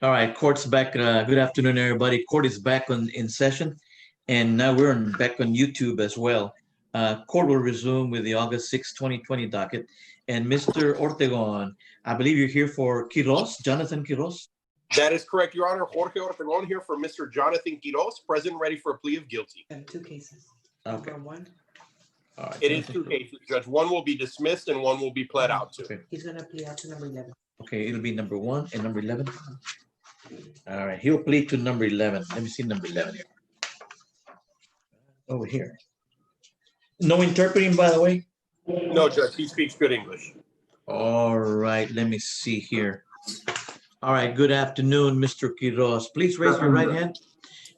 All right, court's back. Good afternoon, everybody. Court is back in session, and now back on YouTube as well. Court will resume with the August 6, 2020 docket. And Mr. Ortegon, I believe you're here for Quiroz, Jonathan Quiroz. That is correct, Your Honor. Jorge Ortegon here for Mr. Jonathan Quiroz, present ready for a plea of guilty. And two cases. Okay. One. All right. It is two cases, Judge. One will be dismissed and one will be pled out to. Okay. He's gonna plead out to number 11. Okay, it'll be number 1 and number 11. All right, he'll plead to number 11. Let me see number 11 here. Over here. No interpreting, by the way? No, Judge. He speaks good English. All right, let me see here. All right, good afternoon, Mr. Quiroz. Please raise your right hand.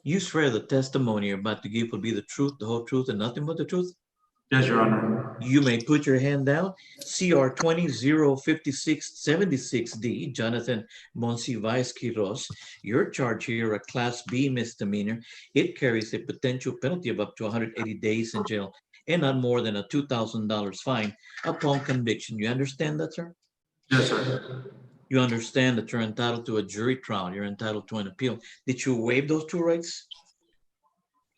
You swear the testimony you're about to give will be the truth, the whole truth, and nothing but the truth? Yes, Your Honor. You may put your hand down. CR 20-05676D, Jonathan Monsivais Quiroz. Your charge here, a Class B misdemeanor. It carries a potential penalty of up to 180 days in jail and not more than a $2,000 fine upon conviction. You understand that, sir? Yes, sir. You understand that you're entitled to a jury trial. You're entitled to an appeal. Did you waive those two rights?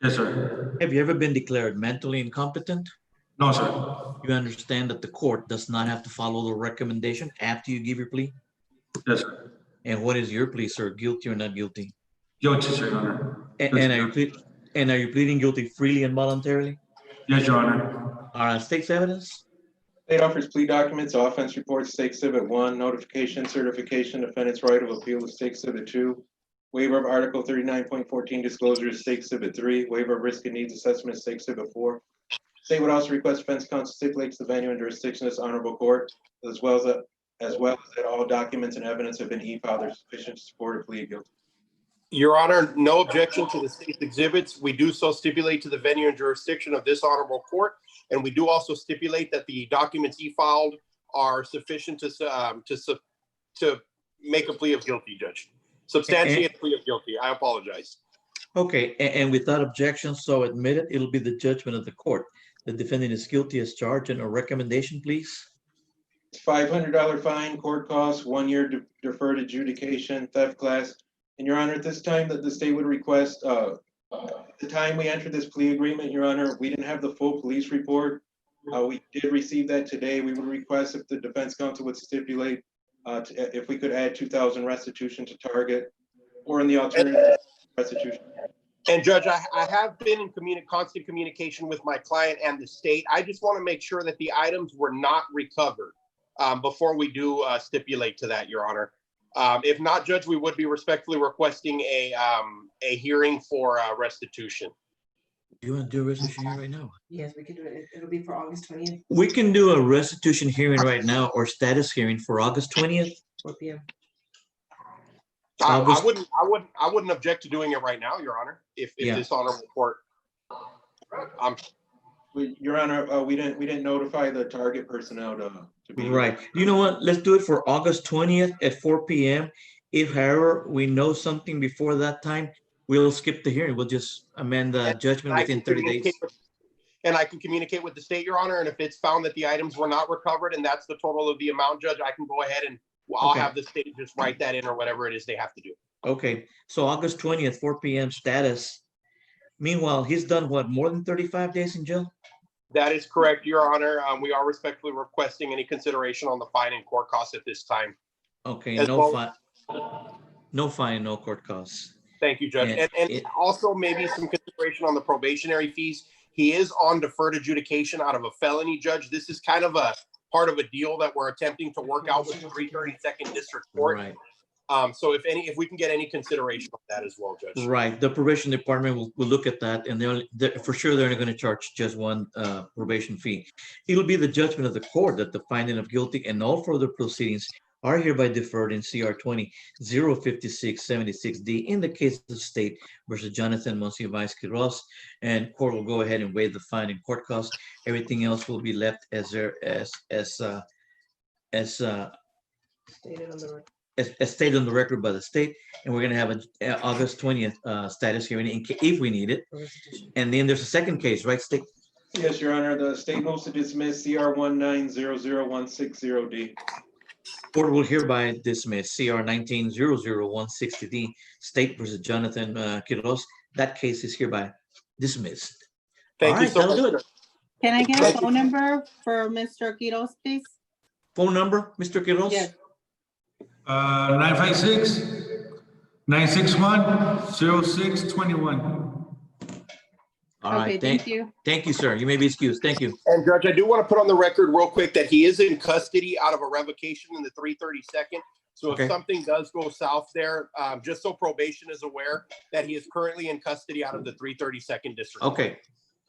Yes, sir. Have you ever been declared mentally incompetent? No, sir. You understand that the court does not have to follow the recommendation after you give your plea? Yes, sir. And what is your plea, sir? Guilty or not guilty? Guilty, Your Honor. And are you pleading guilty freely and voluntarily? Yes, Your Honor. All right, state's evidence. State offers plea documents, offense report, State Exhibit 1, notification, certification, defendant's right of appeal to State Exhibit 2, waiver of Article 39.14 disclosure, State Exhibit 3, waiver of risk and needs assessment, State Exhibit 4. State would also request defense counsel stipulates the venue and jurisdiction of this honorable court, as well as that all documents and evidence have been e-filed are sufficient to support a plea of guilty. Your Honor, no objection to the state's exhibits. We do so stipulate to the venue and jurisdiction of this honorable court, and we do also stipulate that the documents e-filed are sufficient to make a plea of guilty, Judge. Substantiate a plea of guilty. I apologize. Okay, and without objection, so admitted, it'll be the judgment of the court. The defendant is guilty as charged, and a recommendation, please. $500 fine, court costs, 1 year deferred adjudication, theft class. And Your Honor, at this time that the state would request, the time we entered this plea agreement, Your Honor, we didn't have the full police report. We did receive that today. We would request if the defense counsel would stipulate if we could add 2,000 restitution to target, or in the alternative restitution. And Judge, I have been in constant communication with my client and the state. I just want to make sure that the items were not recovered before we do stipulate to that, Your Honor. If not, Judge, we would be respectfully requesting a hearing for restitution. Do you want to do a restitution hearing right now? Yes, we can do it. It'll be for August 20th, We can do a restitution hearing right now or status hearing for August 20th. 4 p.m. I wouldn't object to doing it right now, Your Honor, if this honorable court. Your Honor, we didn't notify the target personnel to be Right. You know what? Let's do it for August 20th at 4 p.m. If, however, we know something before that time, we'll skip the hearing. We'll just amend the judgment within 30 days. And I can communicate with the state, Your Honor, and if it's found that the items were not recovered and that's the total of the amount, Judge, I can go ahead and I'll have the state just write that in or whatever it is they have to do. Okay. So August 20th, 4 p.m. status. Meanwhile, he's done what, more than 35 days in jail? That is correct, Your Honor. We are respectfully requesting any consideration on the fine and court costs at this time. Okay, As no well- fine, no fine, no court costs. Thank you, Judge. And also maybe some consideration on the probationary fees. He is on deferred adjudication out of a felony, Judge. This is kind of a part of a deal that we're attempting to work out with the 332nd District Court. Right. So if we can get any consideration on that as well, Judge. Right. The probation department will look at that, and for sure they're not going to charge just one probation fee. It'll be the judgment of the court that the finding of guilty and all further proceedings are hereby deferred in CR 20-05676D in the case of state versus Jonathan Monsivais Quiroz, and court will go ahead and waive the fine and court costs. Everything else will be left as stated on the record by the state, and we're going to have an August 20th status hearing if we need it. And then there's a second case, right, state? Yes, Your Honor. The state moves to dismiss CR 19-00160D. Court will hereby dismiss CR 19-00160D, State versus Jonathan Quiroz. That case is hereby dismissed. All Thank you right, so that'll much. do it. sir. Can I get a Thank you. phone number for Mr. Quiroz, please? Phone number, Mr. Quiroz? Yes. 956-961-0621. All Okay, right, thank you. thank you, sir. You may be excused. Thank you. And Judge, I do want to put on the record real quick that he is in custody out of a revocation in the 332nd. So Okay. if something does go south there, just so probation is aware that he is currently in custody out of the 332nd district. Okay,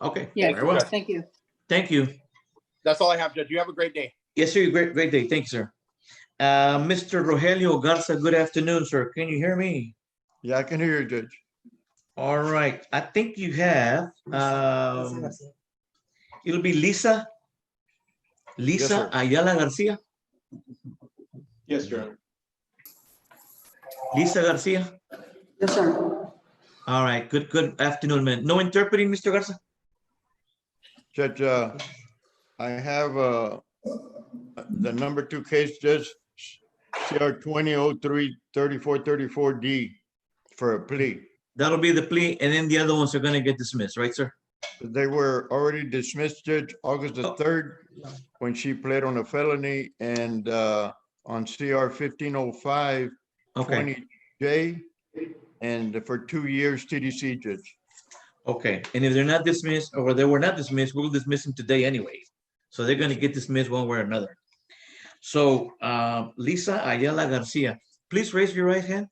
okay. Yes, Very well. thank you. Thank you. That's all I have, Judge. You have a great day. Yes, sir. Great day. Thank you, sir. Mr. Rogelio Garza, good afternoon, sir. Can you hear me? Yeah, I can hear you, Judge. All right. I think you have, it'll be Lisa sir. Ayala Garcia. Yes, Your Honor. Lisa Garcia. Yes, sir. All right. Good afternoon, man. No interpreting, Mr. Garza? Judge, I have the number 2 case, Judge, CR 2003-3434D for a plea. That'll be the plea, and then the other ones are going to get dismissed, right, sir? They were already dismissed, Judge, August the 3rd, when she pled on a felony, and on CR 1505, Okay. 20J, and for 2 years TDC, Judge. Okay. And if they're not dismissed or they were not dismissed, we'll dismiss them today anyway. So they're going to get dismissed one way or another. So Lisa Ayala Garcia, please raise your right hand.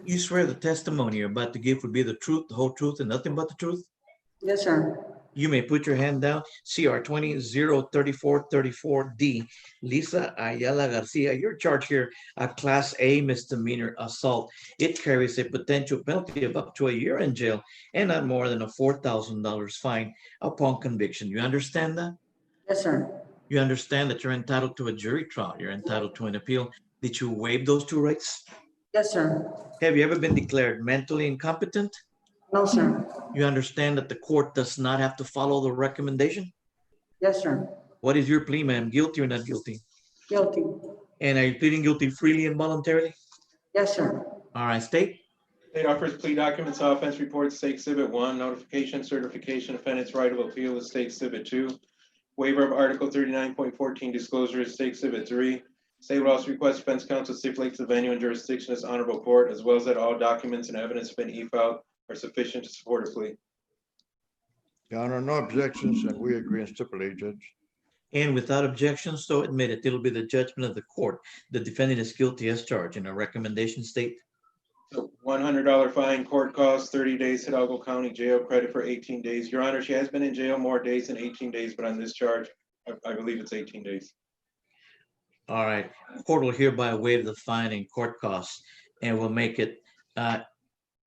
You swear the testimony you're about to give will be the truth, the whole truth, and nothing but the truth? Yes, sir. You may put your hand down. CR 20-03434D, Lisa Ayala Garcia, you're charged here a Class A misdemeanor assault. It carries a potential penalty of up to a year in jail and not more than a $4,000 fine upon conviction. You understand that? Yes, sir. You understand that you're entitled to a jury trial. You're entitled to an appeal. Did you waive those 2 rights? Yes, sir. Have you ever been declared mentally incompetent? No, sir. You understand that the court does not have to follow the recommendation? Yes, sir. What is your plea, ma'am? Guilty or not guilty? Guilty. And are you pleading guilty freely and voluntarily? Yes, sir. All right, state. State offers plea documents, offense reports, State Exhibit 1, notification, certification, defendant's right of appeal is State Exhibit 2. Waiver of Article 39.14 disclosure is State Exhibit 3. State would also request defense counsel stipulates the venue and jurisdiction as honorable court, as well as that all documents and evidence have been e-filed are sufficient to support a plea. Your Honor, no objections, and we agree and stipulate, Judge. And without objection, so admitted. It'll be the judgment of the court. The defendant is guilty as charged. In a recommendation state. So $100 fine, court costs, 30 days, Hidalgo County Jail, credit for 18 days. Your Honor, she has been in jail more days than 18 days, but on this charge, I believe it's 18 days. All right, court will hereby waive the fine and court costs and will make it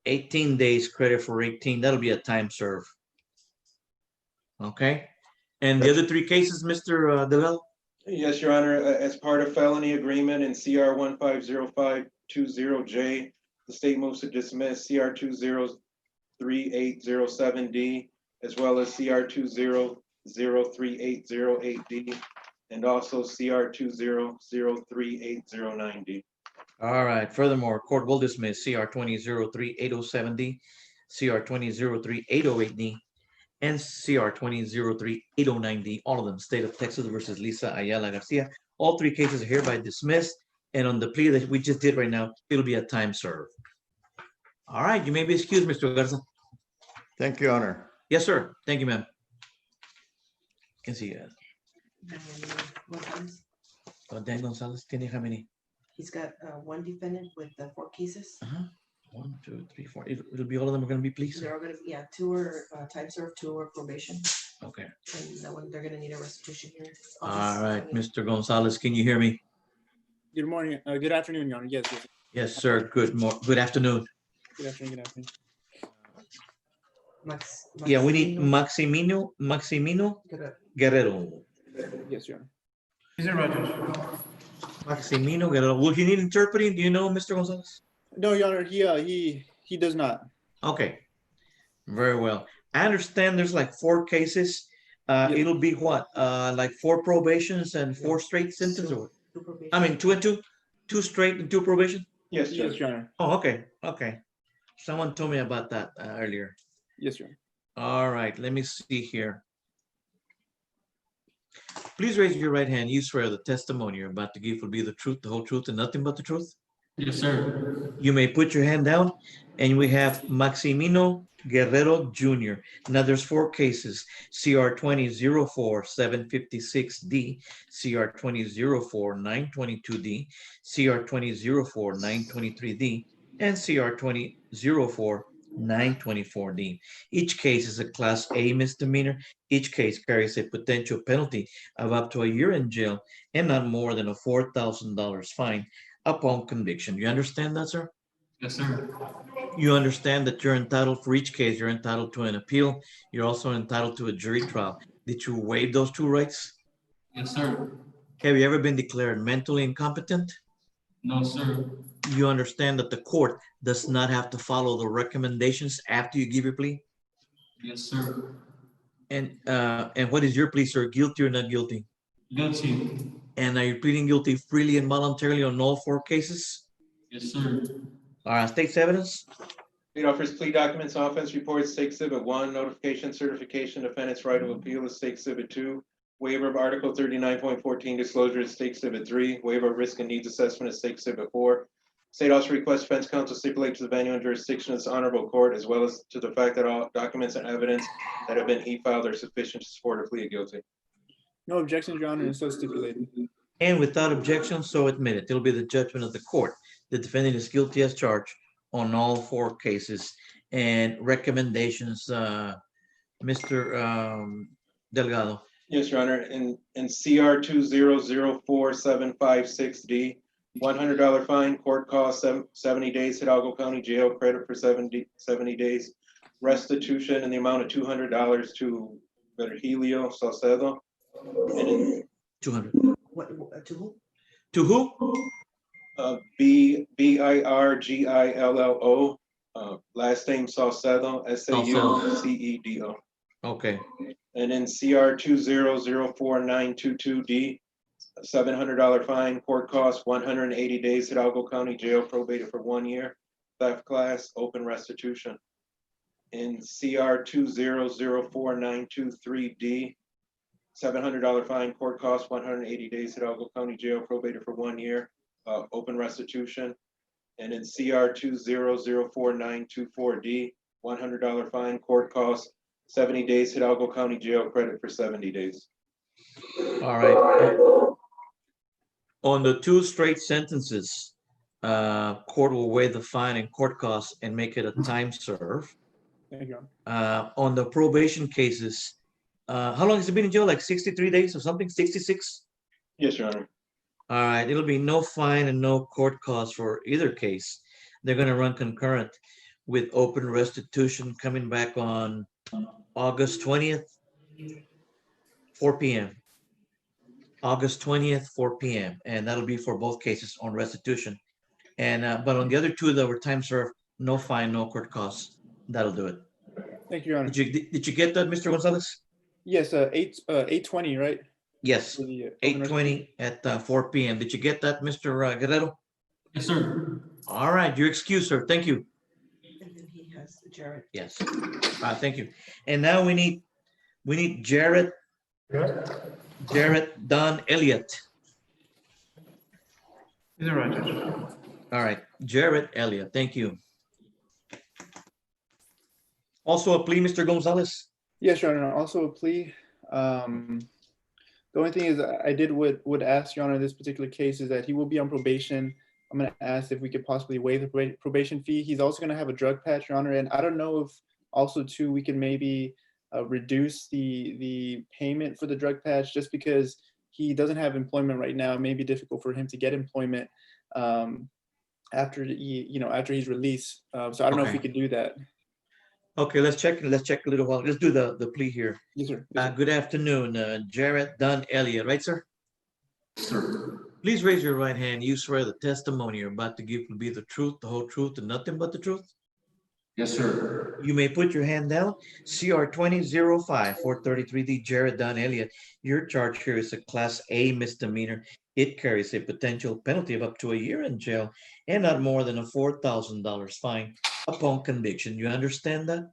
18 days credit for 18. That'll be a time served. Okay, and the other 3 cases, Mr. DeVell? Yes, Your Honor, as part of felony agreement in CR 150520J, the state moves to dismiss CR 203807D, as well as CR 203808D, and also CR 203809D. All right, furthermore, court will dismiss CR 20-03807D, CR 20-03808D, and CR 20-03809D, all of them, State of Texas versus Lisa Ayala Garcia. All 3 cases are hereby dismissed, and on the plea that we just did right now, it'll be a time served. All right, you may be excused, Mr. Garza. Thank you, Your Honor. Yes, sir. Thank you, ma'am. Can see Dan Gonzalez, tiene how many? He's got 1 defendant with 4 cases. 1, 2, 3, 4. It'll be all of them are going to be pleas. They're all gonna, 2 are time served, 2 are probation, Okay. and that one, they're gonna need a restitution here. All right, Mr. Gonzalez, can you hear me? Good morning, good afternoon, Your Honor. Yes, yes. Yes, sir. Good afternoon. Good afternoon, good afternoon. Yeah, we need Maximino Guerrero. Yes, Your Honor. Maximino Guerrero. Will he need interpreting? Do you know, Mr. Gonzalez? No, Your Honor, he does not. Okay, very well. I understand there's like 4 cases. It'll be what? Like 4 probations and 4 straight sentences? Or Two probation. I mean, two and two? Two straight and two probation? Yes, Yes, Judge. Your Honor. Oh, okay, okay. Someone told me about that earlier. Yes, Your Honor. All right, let me see here. Please raise your right hand. You swear the testimony you're about to give will be the truth, the whole truth, and nothing but the truth? Yes, sir. You may put your hand down, and we have Maximino Guerrero Jr. Now, there's four cases, CR 20-04-756D, CR 20-04-922D, CR 20-04-923D, and CR 20-04-924D. Each case is a Class A misdemeanor. Each case carries a potential penalty of up to a year in jail and not more than a $4,000 fine upon conviction. You understand that, sir? Yes, sir. You understand that you're entitled, for each case, you're entitled to an appeal. You're also entitled to a jury trial. Did you waive those two rights? Yes, sir. Have you ever been declared mentally incompetent? No, sir. You understand that the court does not have to follow the recommendations after you give your plea? Yes, sir. And what is your plea, sir? Guilty or not guilty? Guilty. And are you pleading guilty freely and voluntarily on all four cases? Yes, sir. State's evidence? State offers plea documents, offense reports, State Exhibit 1, notification, certification, defendant's right of appeal is State Exhibit 2, waiver of Article 39.14 disclosure is State Exhibit 3, waiver of risk and needs assessment is State Exhibit 4. State also requests defense counsel stipulate to the venue and jurisdiction of this honorable court, as well as to the fact that all documents and evidence that have been e-filed are sufficient to support a plea of guilty. No objections, Your Honor, and so stipulated. And without objection, so admitted. It'll be the judgment of the court. The defendant is guilty as charged on all four cases. And recommendations, Mr. Delgado. Yes, Your Honor. In CR 20-04-756D, $100 fine, court cost 70 days, Hidalgo County Jail, credit for 70 days, restitution in the amount of $200 to Virgilio Salcedo. And in 200. What, to who? To who? Birgillo, last name Salcedo, Saucedo. Okay. And in CR 20-04-922D, $700 fine, court cost 180 days, Hidalgo County Jail, probated for 1 year, theft class, open restitution. In CR 20-04-923D, $700 fine, court cost 180 days, Hidalgo County Jail, probated for 1 year, open restitution. And in CR 20-04-924D, $100 fine, court cost 70 days, Hidalgo County Jail, credit for 70 days. All right. On the two straight sentences, court will waive the fine and court costs and make it a time serve. Thank you, Your Honor. On the probation cases, how long has it been in jail? Like 63 days or something? 66? Yes, Your Honor. All right. It'll be no fine and no court costs for either case. They're going to run concurrent with open restitution coming back on August 20th, 4 p.m. August 20th, 4 p.m. And that'll be for both cases on restitution. And but on the other two that were time served, no fine, no court costs. That'll do it. Thank you, Your Honor. Did you get that, Mr. Gonzalez? Yes, 8:20, right? Yes, For the, 8:20 at 4 p.m. Did you get that, Mr. Guerrero? Yes, sir. All right, you're excused, sir. Thank you. And then he has Jared. Yes. Thank you. And now we need Jarrett Don Elliott. Either right. All right, Jarrett Elliott. Thank you. Also a plea, Mr. Gonzalez? Yes, Your Honor. Also a plea. The only thing is I would ask, Your Honor, in this particular case is that he will be on probation. I'm going to ask if we could possibly waive the probation fee. He's also going to have a drug patch, Your Honor. And I don't know if also too, we can maybe reduce the payment for the drug patch just because he doesn't have employment right now. It may be difficult for him to get employment after he's released. So I don't know if we could do that. Okay, let's check a little while. Let's do the plea here. Yes, sir. Good afternoon, Jarrett Dunn Elliott, right, sir? Sir. Please raise your right hand. You swear the testimony you're about to give will be the truth, the whole truth, and nothing but the truth? Yes, sir. You may put your hand down. CR 2005 433D Jared Don Elliott. Your charge here is a Class A misdemeanor. It carries a potential penalty of up to a year in jail and not more than a $4,000 fine upon conviction. You understand that?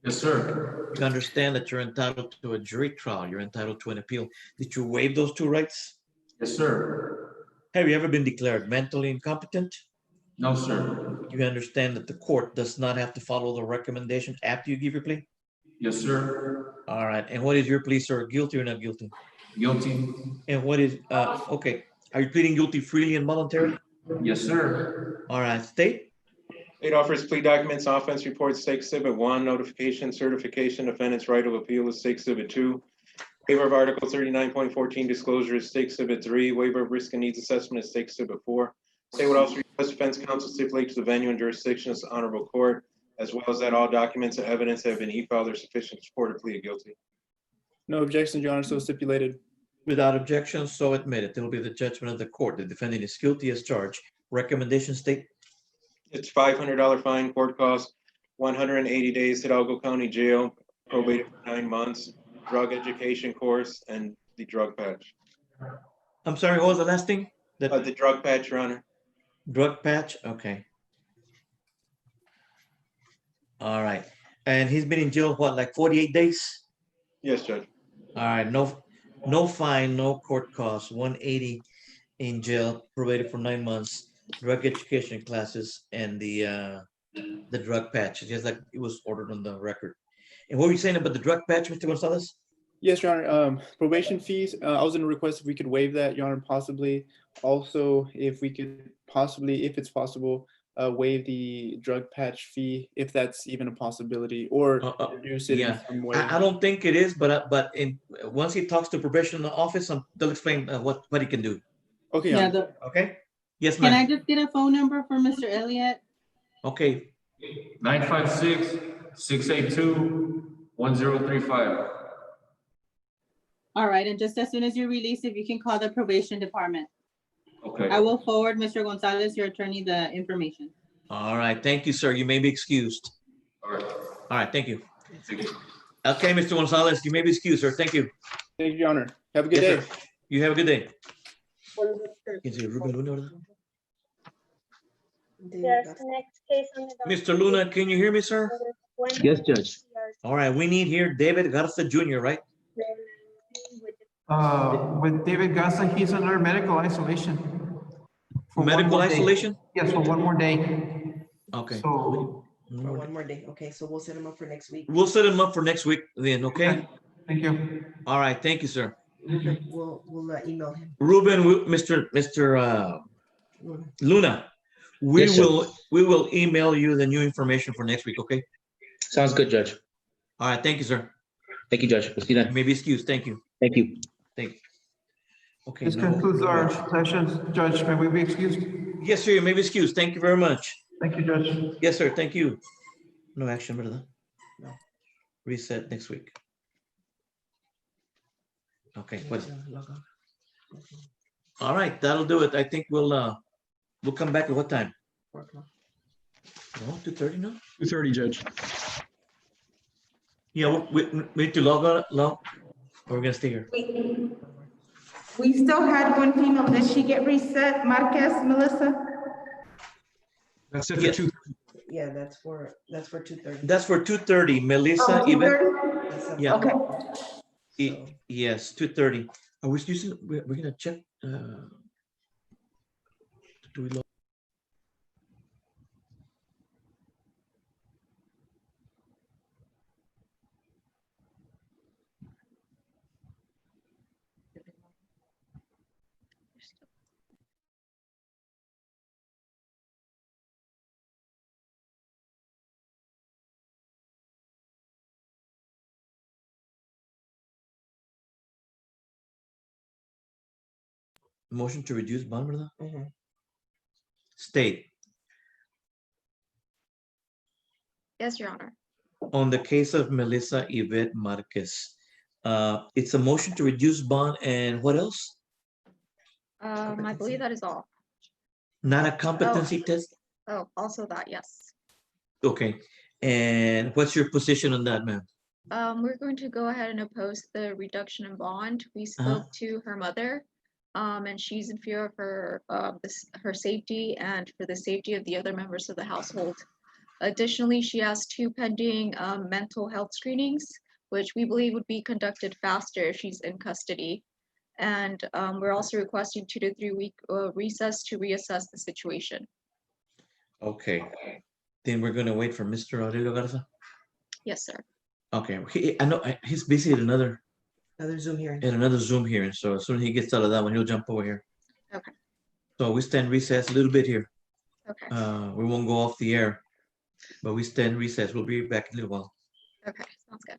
Yes, sir. You understand that you're entitled to a jury trial. You're entitled to an appeal. Did you waive those two rights? Yes, sir. Have you ever been declared mentally incompetent? No, sir. You understand that the court does not have to follow the recommendation after you give your plea? Yes, sir. All right. And what is your plea, sir? Guilty or not guilty? Guilty. And what is, okay. Are you pleading guilty freely and voluntarily? Yes, sir. All right. State? State offers plea documents, offense report, State Exhibit 1, notification, certification, defendant's right of appeal is State Exhibit 2. Waiver of Article 39.14, disclosure is State Exhibit 3. Waiver of risk and needs assessment is State Exhibit 4. State would also request defense counsel stipulate to the venue and jurisdiction of the honorable court, as well as that all documents and evidence have been e-filed are sufficient to support a plea of guilty. No objections, Your Honor, so stipulated. Without objection, so admitted. It will be the judgment of the court. The defendant is guilty as charged. Recommendation, state? It's $500 fine, court costs, 180 days, Hidalgo County Jail, probated for 9 months, drug education course, and the drug patch. I'm sorry, what was the last thing? The drug patch, Your Honor. Drug patch? Okay. All right. And he's been in jail, what, like 48 days? Yes, Judge. All right. No fine, no court costs, 180 in jail, probated for 9 months, drug education classes, and the drug patch, just like it was ordered on the record. And what were you saying about the drug patch, Mr. Gonzalez? Yes, Your Honor, probation fees, I was gonna request if we could waive that, Your Honor, possibly. Also, if we could possibly, if it's possible, waive the drug patch fee, if that's even a possibility, or reduce it in yeah. some way. I don't think it is, but once he talks to probation in the office, they'll explain what he can do. Okay, Your Yeah, Honor. Okay? Yes, can I ma'am. just get a phone number for Mr. Elliott? Okay. 956-682-1035. All right, and just as soon as you release, if you can call the probation department. Okay. I will forward Mr. Gonzalez, your attorney, the information. All right. Thank you, sir. You may be excused. All right. All right. Thank you. Thank you. Okay, Mr. Gonzalez, you may be excused, sir. Thank you. Thank you, Your Honor. Have a good Yes, day. sir. You have a good day. Is it Ruben Luna over there? Yes, next case on the docket. Mr. Luna, can you hear me, sir? Yes, Judge. All right. We need here David Garza Jr., right? With David Garza, he's under medical isolation. for one Medical more day. isolation? Yes, for one more day. Okay. So, For one more day. Okay, so we'll set him up for next week. We'll set him up for next week then, okay? thank you. All right. Thank you, sir. Okay, we'll email him. Ruben, Mr. Luna, we Yes, sir. will email you the new information for next week, okay? Sounds good, Judge. All right, thank you, sir. Thank you, Judge. We'll see you You then. may be excused. Thank you. Thank you. Thank you. Okay. This now- concludes our session. Judge, may we be excused? Yes, sir, you may be excused. Thank you very much. Thank you, Judge. Yes, sir, thank you. No action, ¿verdad? No. Reset next week. Okay, what? Log on. All right, that'll do it. I think we'll come back at what time? 4 o'clock. No, 2:30 now? 2:30, Judge. Yeah, we need to log on, or we're gonna stay here. We still had one female. Did she get reset? Marquez, Melissa? That's it Yes. for 2. Yeah, that's for 2:30. That's for 2:30, Melissa, Oh, even, 2:30? That's up. yeah. Okay. Yes, 2:30. Are we using, we're gonna check, do we log? Motion to reduce bond, ¿verdad? Mhm. State, Yes, Your Honor. on the case of Melissa Yvette Marquez, it's a motion to reduce bond and what else? I believe that is all. Not a competency test? Oh, also that, yes. Okay, And what's your position on that, ma'am? We're going to go ahead and oppose the reduction in bond. We Uh-huh. spoke to her mother, and she's in fear of her, her safety and for the safety of the other members of the household. Additionally, she has 2 pending mental health screenings, which we believe would be conducted faster if she's in custody. And we're also requesting 2 to 3 week recess to reassess the situation. Okay. Then we're gonna wait for Mr. Aurelio Garza. Yes, sir. Okay, I know he's busy at another Zoom hearing. Zoom hearing, so as soon as he gets out of that one, he'll jump over here. Okay. So we stand recess a little bit here. Okay. We won't go off the air, but we stand recess. We'll be back in a little while. Okay. Sounds good.